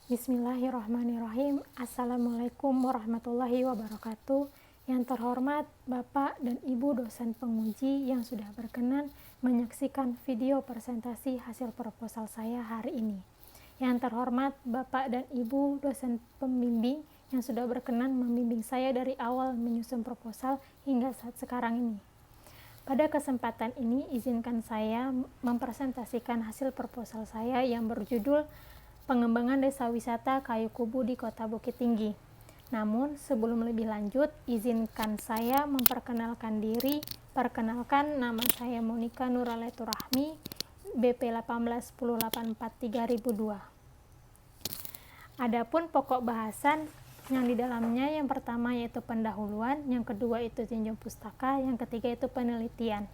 Bismillahirrahmanirrahim. Assalamualaikum warahmatullahi wabarakatuh. Yang terhormat Bapak dan Ibu dosen penguji yang sudah berkenan menyaksikan video presentasi hasil proposal saya hari ini. Yang terhormat Bapak dan Ibu dosen pembimbing yang sudah berkenan membimbing saya dari awal menyusun proposal hingga saat sekarang ini. Pada kesempatan ini, izinkan saya mempresentasikan hasil proposal saya yang berjudul Pengembangan Desa Wisata Kayu Kubu di Kota Bukit Tinggi. Namun, sebelum lebih lanjut, izinkan saya memperkenalkan diri. Perkenalkan, nama saya Monika Nuraletur Rahmi, BP 1810843.002. Adapun pokok bahasan yang di dalamnya, yang pertama yaitu pendahuluan, yang kedua itu tinjau pustaka, yang ketiga itu penelitian.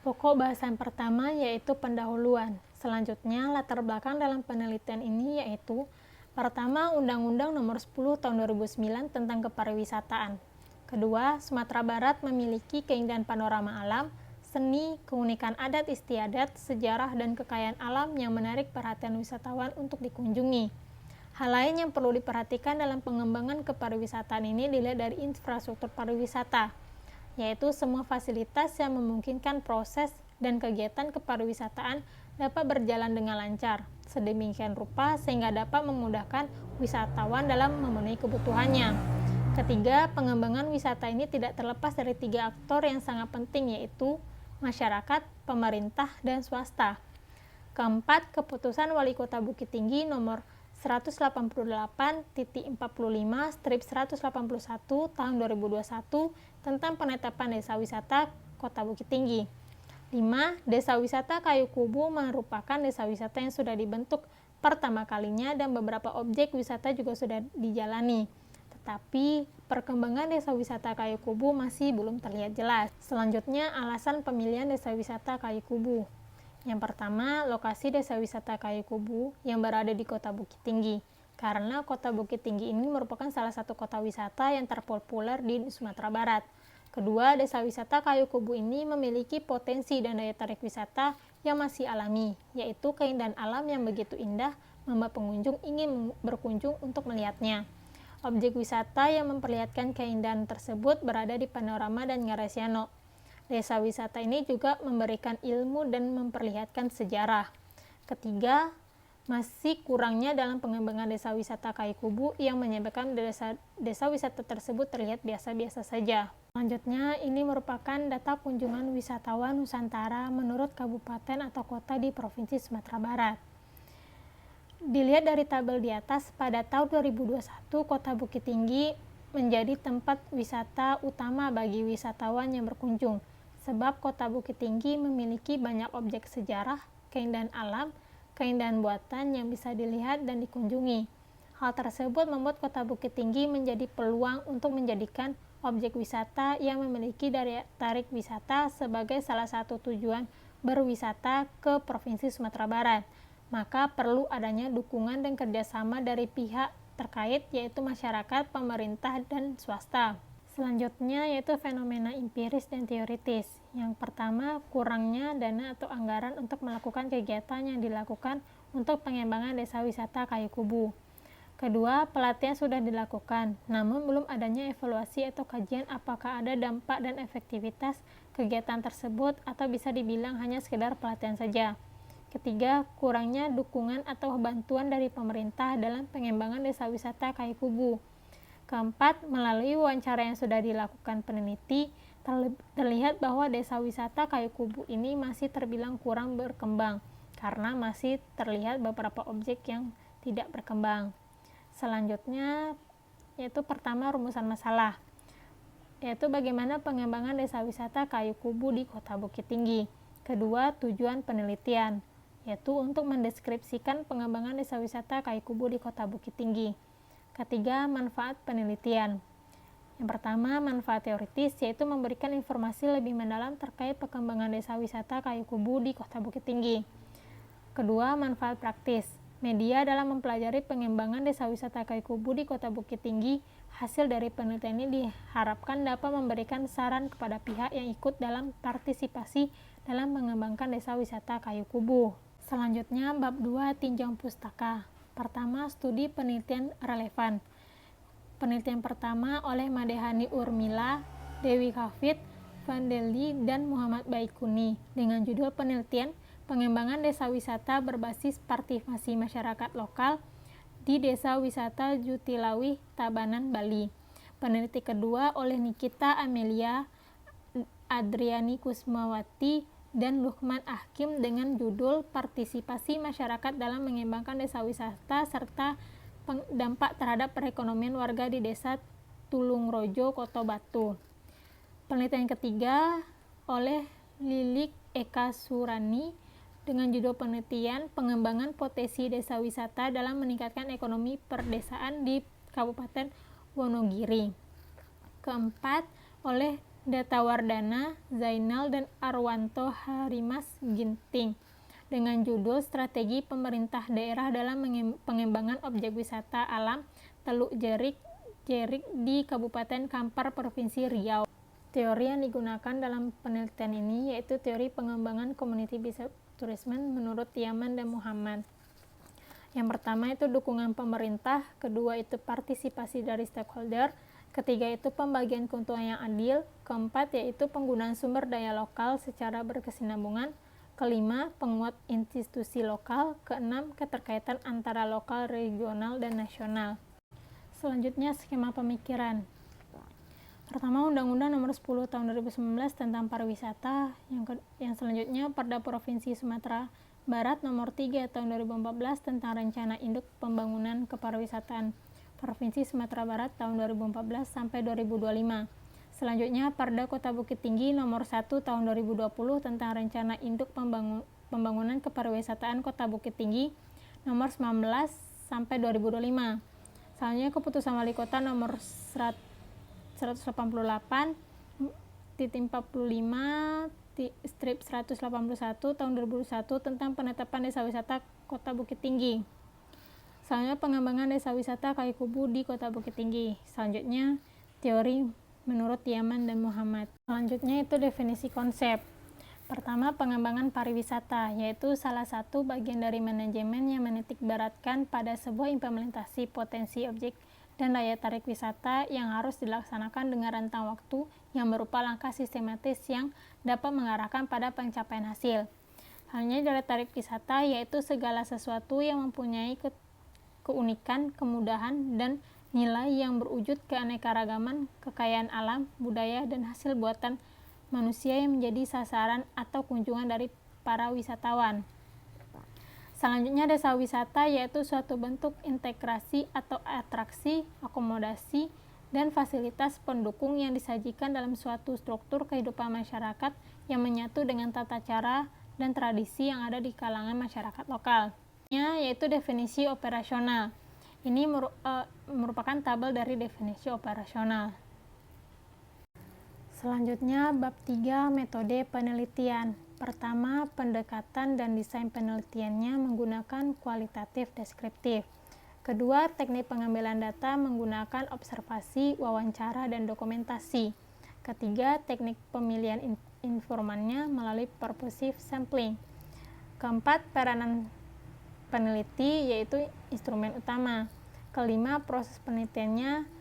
Pokok bahasan pertama yaitu pendahuluan. Selanjutnya, latar belakang dalam penelitian ini yaitu pertama, Undang-Undang Nomor 10 Tahun 2009 tentang Kepariwisataan. Kedua, Sumatera Barat memiliki keindahan panorama alam, seni, keunikan adat istiadat, sejarah, dan kekayaan alam yang menarik perhatian wisatawan untuk dikunjungi. Hal lain yang perlu diperhatikan dalam pengembangan kepariwisataan ini dilihat dari infrastruktur pariwisata, yaitu semua fasilitas yang memungkinkan proses dan kegiatan kepariwisataan dapat berjalan dengan lancar, sedemikian rupa sehingga dapat memudahkan wisatawan dalam memenuhi kebutuhannya. Ketiga, pengembangan wisata ini tidak terlepas dari tiga aktor yang sangat penting, yaitu masyarakat, pemerintah, dan swasta. Keempat, keputusan Wali Kota Bukit Tinggi nomor 188/55/181 tahun 2021 tentang penetapan desa wisata Kota Bukit Tinggi. 5. Desa wisata Kayu Kubu merupakan desa wisata yang sudah dibentuk pertama kalinya dan beberapa objek wisata juga sudah dijalani. Tetapi perkembangan desa wisata Kayu Kubu masih belum terlihat jelas. Selanjutnya, alasan pemilihan desa wisata Kayu Kubu. Yang pertama, lokasi desa wisata Kayu Kubu yang berada di Kota Bukit Tinggi. Karena Kota Bukit Tinggi ini merupakan salah satu kota wisata yang terpopuler di Sumatera Barat. Kedua, desa wisata Kayu Kubu ini memiliki potensi dan daya tarik wisata yang masih alami, yaitu keindahan alam yang begitu indah membuat pengunjung ingin berkunjung untuk melihatnya. Objek wisata yang memperlihatkan keindahan tersebut berada di Panorama dan Garasiano. Desa wisata ini juga memberikan ilmu dan memperlihatkan sejarah. Ketiga, masih kurangnya dalam pengembangan desa wisata Kayu Kubu yang menyebabkan desa wisata tersebut terlihat biasa-biasa saja. Selanjutnya, ini merupakan data kunjungan wisatawan Nusantara menurut kabupaten atau kota di Provinsi Sumatera Barat. Dilihat dari tabel di atas, pada tahun 2021, Kota Bukit Tinggi menjadi tempat wisata utama bagi wisatawan yang berkunjung, sebab Kota Bukit Tinggi memiliki banyak objek sejarah, keindahan alam, keindahan buatan yang bisa dilihat dan dikunjungi. Hal tersebut membuat Kota Bukit Tinggi menjadi peluang untuk menjadikan objek wisata yang memiliki daya tarik wisata sebagai salah satu tujuan berwisata ke Provinsi Sumatera Barat. Maka perlu adanya dukungan dan kerjasama dari pihak terkait, yaitu masyarakat, pemerintah, dan swasta. Selanjutnya yaitu fenomena empiris dan teoritis. Yang pertama, kurangnya dana atau anggaran untuk melakukan kegiatan yang dilakukan untuk pengembangan desa wisata Kayu Kubu. Kedua, pelatihan sudah dilakukan, namun belum adanya evaluasi atau kajian apakah ada dampak dan efektivitas kegiatan tersebut atau bisa dibilang hanya sekedar pelatihan saja. Ketiga, kurangnya dukungan atau bantuan dari pemerintah dalam pengembangan desa wisata Kayu Kubu. Keempat, melalui wawancara yang sudah dilakukan peneliti, terlihat bahwa desa wisata Kayu Kubu ini masih terbilang kurang berkembang, karena masih terlihat beberapa objek yang tidak berkembang. Selanjutnya, yaitu pertama, rumusan masalah, yaitu bagaimana pengembangan desa wisata Kayu Kubu di Kota Bukit Tinggi. Kedua, tujuan penelitian, yaitu untuk mendeskripsikan pengembangan desa wisata Kayu Kubu di Kota Bukit Tinggi. Ketiga, manfaat penelitian. Yang pertama, manfaat teoritis, yaitu memberikan informasi lebih mendalam terkait perkembangan desa wisata Kayu Kubu di Kota Bukit Tinggi. Kedua, manfaat praktis. Media dalam mempelajari pengembangan desa wisata Kayu Kubu di Kota Bukit Tinggi. Hasil dari penelitian ini diharapkan dapat memberikan saran kepada pihak yang ikut dalam partisipasi dalam mengembangkan desa wisata Kayu Kubu. Selanjutnya, bab 2, tinjau pustaka. Pertama, studi penelitian relevan. Penelitian pertama oleh Madehani Urmila, Dewi Hafid, Vandelli, dan Muhammad Baikuni dengan judul penelitian pengembangan desa wisata berbasis partisipasi masyarakat lokal di Desa Wisata Jutilawih, Tabanan, Bali. Peneliti kedua oleh Nikita Amelia, Adriani Kusmawati, dan Lukman Hakim dengan judul partisipasi masyarakat dalam mengembangkan desa wisata serta dampak terhadap perekonomian warga di Desa Tulungrojo, Kota Batu. Penelitian ketiga oleh Lilik Eka Surani dengan judul penelitian pengembangan potensi desa wisata dalam meningkatkan ekonomi perdesaan di Kabupaten Wonogiri. Keempat oleh Datawardana Zainal dan Arwanto Harimas Ginting dengan judul strategi pemerintah daerah dalam pengembangan objek wisata alam Teluk Jerik di Kabupaten Kampar, Provinsi Riau. Teori yang digunakan dalam penelitian ini yaitu teori pengembangan community based tourism menurut Yaman dan Muhammad. Yang pertama itu dukungan pemerintah, kedua itu partisipasi dari stakeholder, ketiga itu pembagian keuntungan yang adil, keempat yaitu penggunaan sumber daya lokal secara berkesinambungan, kelima penguat institusi lokal, keenam keterkaitan antara lokal, regional, dan nasional. Selanjutnya skema pemikiran. Pertama, Undang-Undang Nomor 10 Tahun 2019 tentang pariwisata. Yang selanjutnya, Perda Provinsi Sumatera Barat Nomor 3 Tahun 2014 tentang Rencana Induk Pembangunan Kepariwisataan Provinsi Sumatera Barat tahun 2014 sampai 2025. Selanjutnya, Perda Kota Bukit Tinggi Nomor 1 Tahun 2020 tentang Rencana Induk Pembangunan Kepariwisataan Kota Bukit Tinggi Nomor 19 sampai 2025. Selanjutnya, Keputusan Wali Kota Nomor 188/45/181 tahun 2021 tentang penetapan desa wisata Kota Bukit Tinggi. Selanjutnya, pengembangan desa wisata Kayu Kubu di Kota Bukit Tinggi. Selanjutnya, teori menurut Yaman dan Muhammad. Selanjutnya itu definisi konsep. Pertama, pengembangan pariwisata, yaitu salah satu bagian dari manajemen yang menitikberatkan pada sebuah implementasi potensi objek dan daya tarik wisata yang harus dilaksanakan dengan rentang waktu yang berupa langkah sistematis yang dapat mengarahkan pada pencapaian hasil. Halnya daya tarik wisata yaitu segala sesuatu yang mempunyai keunikan, kemudahan, dan nilai yang berwujud keanekaragaman, kekayaan alam, budaya, dan hasil buatan manusia yang menjadi sasaran atau kunjungan dari para wisatawan. Selanjutnya, desa wisata yaitu suatu bentuk integrasi atau atraksi, akomodasi, dan fasilitas pendukung yang disajikan dalam suatu struktur kehidupan masyarakat yang menyatu dengan tata cara dan tradisi yang ada di kalangan masyarakat lokal. Yaitu definisi operasional. Ini merupakan tabel dari definisi operasional. Selanjutnya, bab 3 metode penelitian. Pertama, pendekatan dan desain penelitiannya menggunakan kualitatif deskriptif. Kedua, teknik pengambilan data menggunakan observasi, wawancara, dan dokumentasi. Ketiga, teknik pemilihan informannya melalui purposive sampling. Keempat, peranan peneliti yaitu instrumen utama. Kelima, proses penelitiannya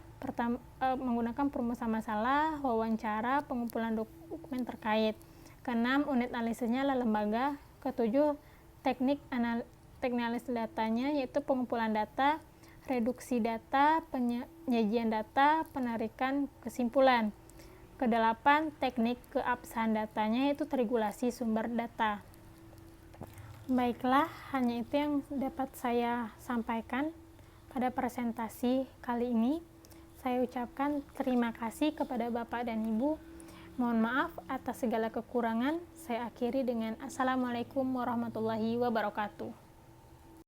menggunakan perumusan masalah, wawancara, pengumpulan dokumen terkait. Keenam, unit analisisnya adalah lembaga. Ketujuh, teknik analisis datanya yaitu pengumpulan data, reduksi data, penyajian data, penarikan kesimpulan. Kedelapan, teknik keabsahan datanya yaitu regulasi sumber data. Baiklah, hanya itu yang dapat saya sampaikan pada presentasi kali ini. Saya ucapkan terima kasih kepada Bapak dan Ibu. Mohon maaf atas segala kekurangan. Saya akhiri dengan Assalamualaikum warahmatullahi wabarakatuh.